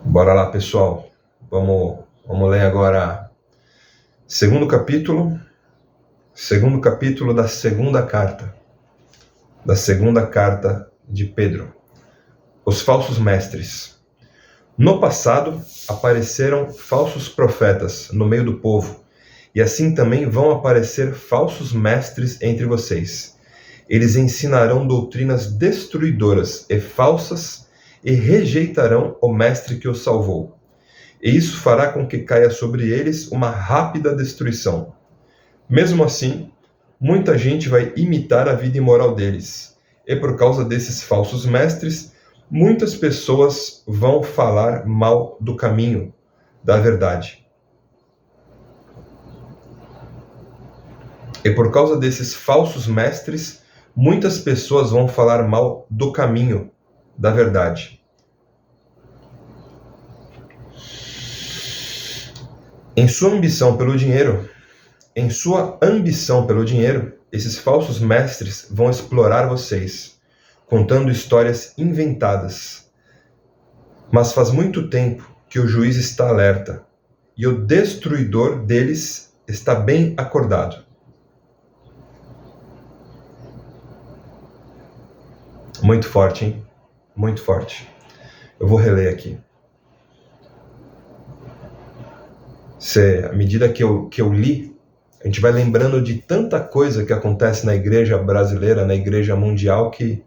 Bora lá, pessoal. Vamos ler agora segundo capítulo da segunda carta de Pedro. Os falsos mestres. No passado, apareceram falsos profetas no meio do povo, e assim também vão aparecer falsos mestres entre vocês. Eles ensinarão doutrinas destruidoras e falsas e rejeitarão o mestre que os salvou. E isso fará com que caia sobre eles uma rápida destruição. Mesmo assim, muita gente vai imitar a vida imoral deles, e por causa desses falsos mestres, muitas pessoas vão falar mal do caminho, da verdade. E por causa desses falsos mestres, muitas pessoas vão falar mal do caminho, da verdade. Em sua ambição pelo dinheiro, esses falsos mestres vão explorar vocês, contando histórias inventadas. Mas faz muito tempo que o juiz está alerta, e o destruidor deles está bem acordado. Muito forte, hein? Muito forte. Eu vou reler aqui. À medida que eu li, a gente vai lembrando de tanta coisa que acontece na igreja brasileira, na igreja mundial, que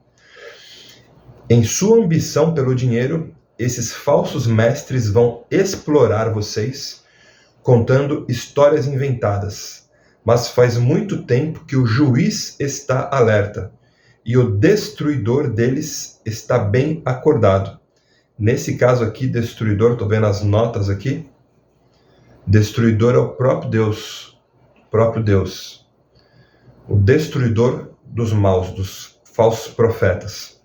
em sua ambição pelo dinheiro, esses falsos mestres vão explorar vocês, contando histórias inventadas. Mas faz muito tempo que o juiz está alerta, e o destruidor deles está bem acordado. Nesse caso aqui, destruidor, estou vendo as notas aqui, destruidor é o próprio Deus, o destruidor dos maus, dos falsos profetas.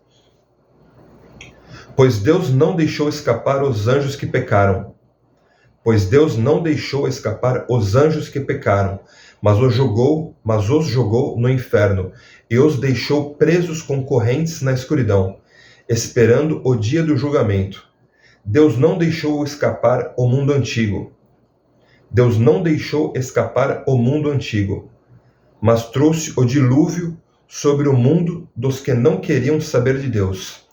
Pois Deus não deixou escapar os anjos que pecaram, mas os jogou no inferno e os deixou presos com correntes na escuridão, esperando o dia do julgamento. Deus não deixou escapar o mundo antigo, mas trouxe o dilúvio sobre o mundo dos que não queriam saber de Deus.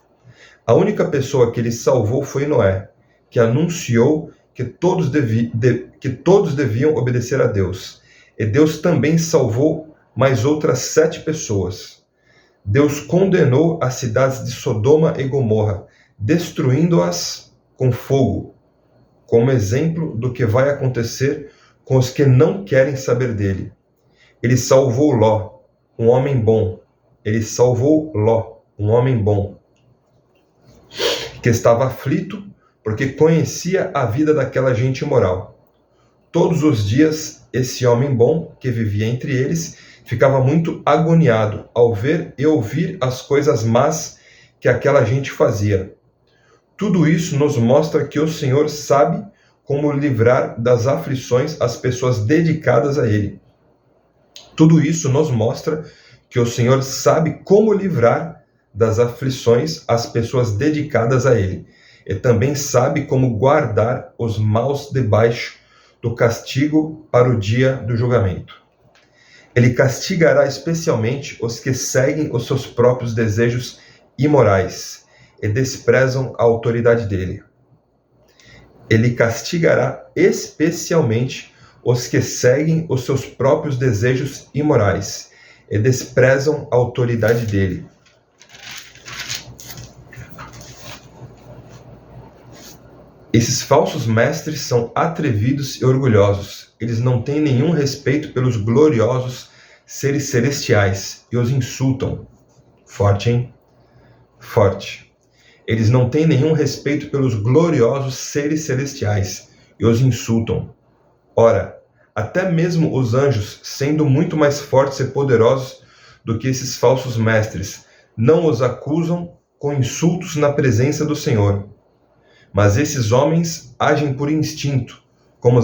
A única pessoa que ele salvou foi Noé, que anunciou que todos deviam obedecer a Deus. E Deus também salvou mais outras 7 pessoas. Deus condenou as cidades de Sodoma e Gomorra, destruindo-as com fogo, como exemplo do que vai acontecer com os que não querem saber dele. Ele salvou Ló, um homem bom, que estava aflito porque conhecia a vida daquela gente imoral. Todos os dias, esse homem bom, que vivia entre eles, ficava muito agoniado ao ver e ouvir as coisas más que aquela gente fazia. Tudo isso nos mostra que o Senhor sabe como livrar das aflições as pessoas dedicadas a Ele. Tudo isso nos mostra que o Senhor sabe como livrar das aflições as pessoas dedicadas a Ele. E também sabe como guardar os maus debaixo do castigo para o dia do julgamento. Ele castigará especialmente os que seguem os seus próprios desejos imorais e desprezam a autoridade dele. Ele castigará especialmente os que seguem os seus próprios desejos imorais e desprezam a autoridade dele. Esses falsos mestres são atrevidos e orgulhosos. Eles não têm nenhum respeito pelos gloriosos seres celestiais e os insultam. Forte, hein? Forte. Eles não têm nenhum respeito pelos gloriosos seres celestiais e os insultam. Ora, até mesmo os anjos, sendo muito mais fortes e poderosos do que esses falsos mestres, não os acusam com insultos na presença do Senhor. Mas esses homens agem por instinto, como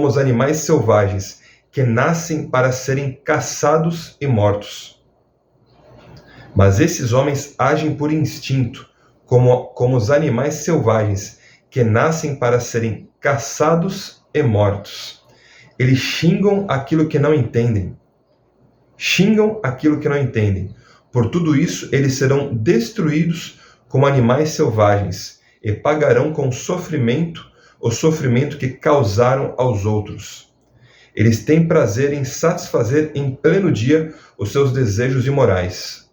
os animais selvagens, que nascem para serem caçados e mortos. Mas esses homens agem por instinto, como os animais selvagens, que nascem para serem caçados e mortos. Eles xingam aquilo que não entendem. Xingam aquilo que não entendem. Por tudo isso, eles serão destruídos como animais selvagens e pagarão com sofrimento o sofrimento que causaram aos outros. Eles têm prazer em satisfazer em pleno dia os seus desejos imorais.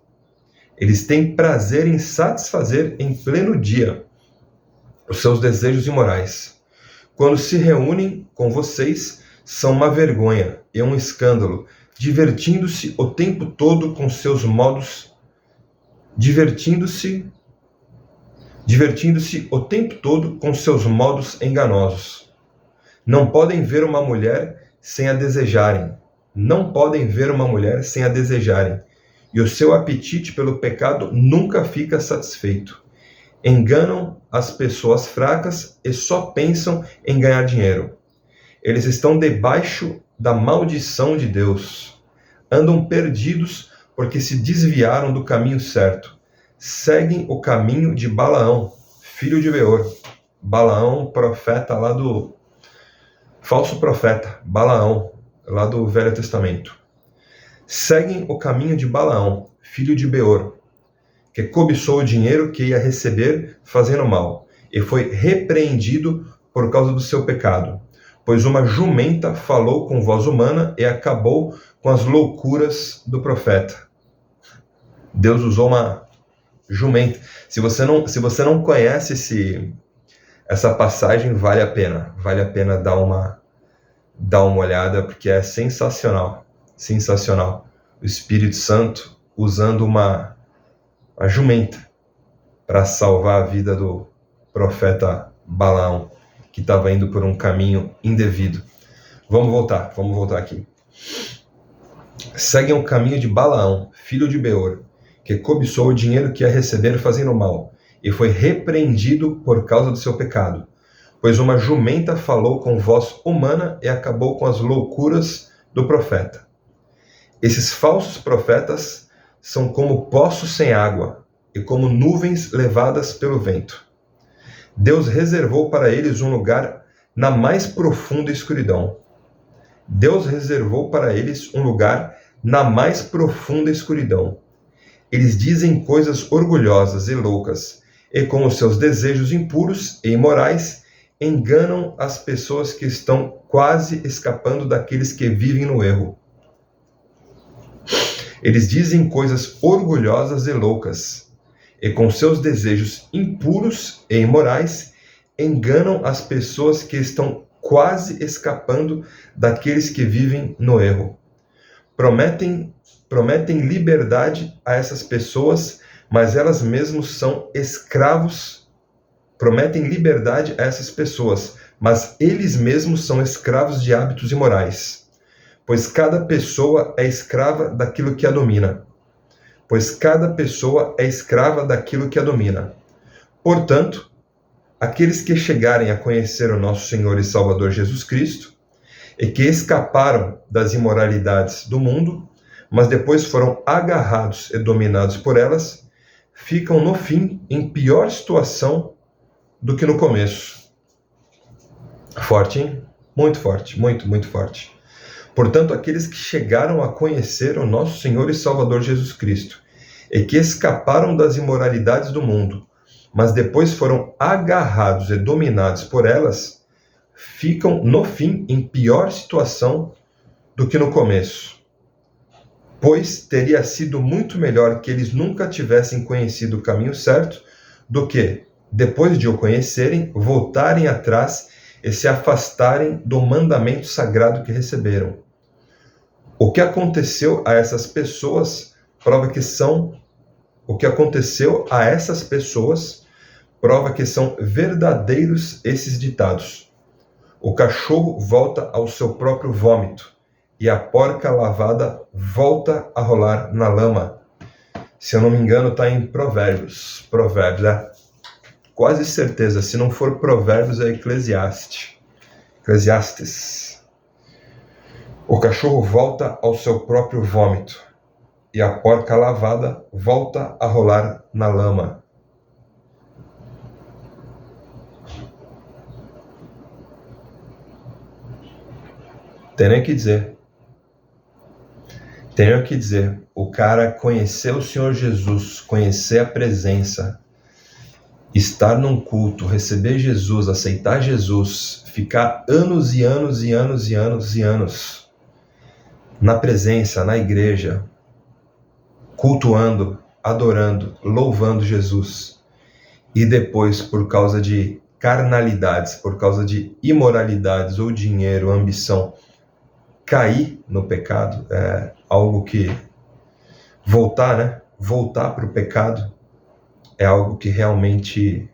Eles têm prazer em satisfazer em pleno dia os seus desejos imorais. Quando se reúnem com vocês, são uma vergonha e um escândalo, divertindo-se o tempo todo com seus modos, divertindo-se o tempo todo com seus modos enganosos. Não podem ver uma mulher sem a desejarem. Não podem ver uma mulher sem a desejarem. E o seu apetite pelo pecado nunca fica satisfeito. Enganam as pessoas fracas e só pensam em ganhar dinheiro. Eles estão debaixo da maldição de Deus. Andam perdidos porque se desviaram do caminho certo. Seguem o caminho de Balaão, filho de Beor. Balaão, profeta lá do... falso profeta, Balaão, lá do Velho Testamento. Seguem o caminho de Balaão, filho de Beor, que cobiçou o dinheiro que ia receber fazendo mal, e foi repreendido por causa do seu pecado. Pois uma jumenta falou com voz humana e acabou com as loucuras do profeta. Deus usou uma jumenta. Se você não conhece essa passagem, vale a pena dar uma olhada, porque é sensacional. O Espírito Santo usando uma jumenta para salvar a vida do profeta Balaão, que estava indo por um caminho indevido. Vamos voltar aqui. Seguem o caminho de Balaão, filho de Beor, que cobiçou o dinheiro que ia receber fazendo mal, e foi repreendido por causa do seu pecado. Pois uma jumenta falou com voz humana e acabou com as loucuras do profeta. Esses falsos profetas são como poços sem água e como nuvens levadas pelo vento. Deus reservou para eles um lugar na mais profunda escuridão. Eles dizem coisas orgulhosas e loucas, e com os seus desejos impuros e imorais, enganam as pessoas que estão quase escapando daqueles que vivem no erro. Eles dizem coisas orgulhosas e loucas, e com seus desejos impuros e imorais, enganam as pessoas que estão quase escapando daqueles que vivem no erro. Prometem liberdade a essas pessoas, mas elas mesmas são escravos. Prometem liberdade a essas pessoas, mas eles mesmos são escravos de hábitos imorais. Pois cada pessoa é escrava daquilo que a domina. Portanto, aqueles que chegarem a conhecer o nosso Senhor e Salvador Jesus Cristo, e que escaparam das imoralidades do mundo, mas depois foram agarrados e dominados por elas, ficam no fim em pior situação do que no começo. Forte, hein? Muito forte, muito forte. Portanto, aqueles que chegaram a conhecer o nosso Senhor e Salvador Jesus Cristo, e que escaparam das imoralidades do mundo, mas depois foram agarrados e dominados por elas, ficam no fim em pior situação do que no começo. Pois teria sido muito melhor que eles nunca tivessem conhecido o caminho certo, do que, depois de o conhecerem, voltarem atrás e se afastarem do mandamento sagrado que receberam. O que aconteceu a essas pessoas prova que são verdadeiros esses ditados. O cachorro volta ao seu próprio vômito, e a porca lavada volta a rolar na lama. Se eu não me engano, está em Provérbios. Quase certeza, se não for Provérbios, é Eclesiastes. O cachorro volta ao seu próprio vômito, e a porca lavada volta a rolar na lama. Tenho que dizer. Tenho que dizer, o cara conhecer o Senhor Jesus, conhecer a presença, estar num culto, receber Jesus, aceitar Jesus, ficar anos e anos e anos e anos e anos na presença, na igreja, cultuando, adorando, louvando Jesus, e depois, por causa de carnalidades, por causa de imoralidades ou dinheiro, ambição, cair no pecado, é algo que voltar, né? Voltar para o pecado é algo que realmente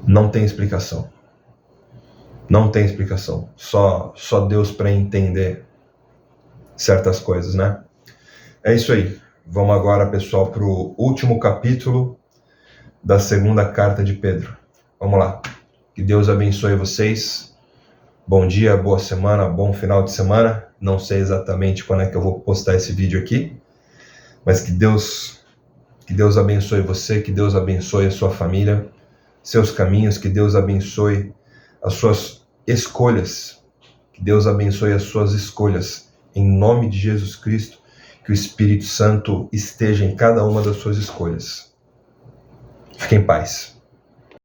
não tem explicação. Não tem explicação. Só Deus para entender certas coisas, né? É isso aí. Vamos agora, pessoal, para o último capítulo da segunda carta de Pedro. Vamos lá. Que Deus abençoe vocês. Bom dia, boa semana, bom final de semana. Não sei exatamente quando é que eu vou postar esse vídeo aqui, mas que Deus abençoe você, que Deus abençoe a sua família, seus caminhos, que Deus abençoe as suas escolhas, que Deus abençoe as suas escolhas, em nome de Jesus Cristo, que o Espírito Santo esteja em cada uma das suas escolhas. Fique em paz.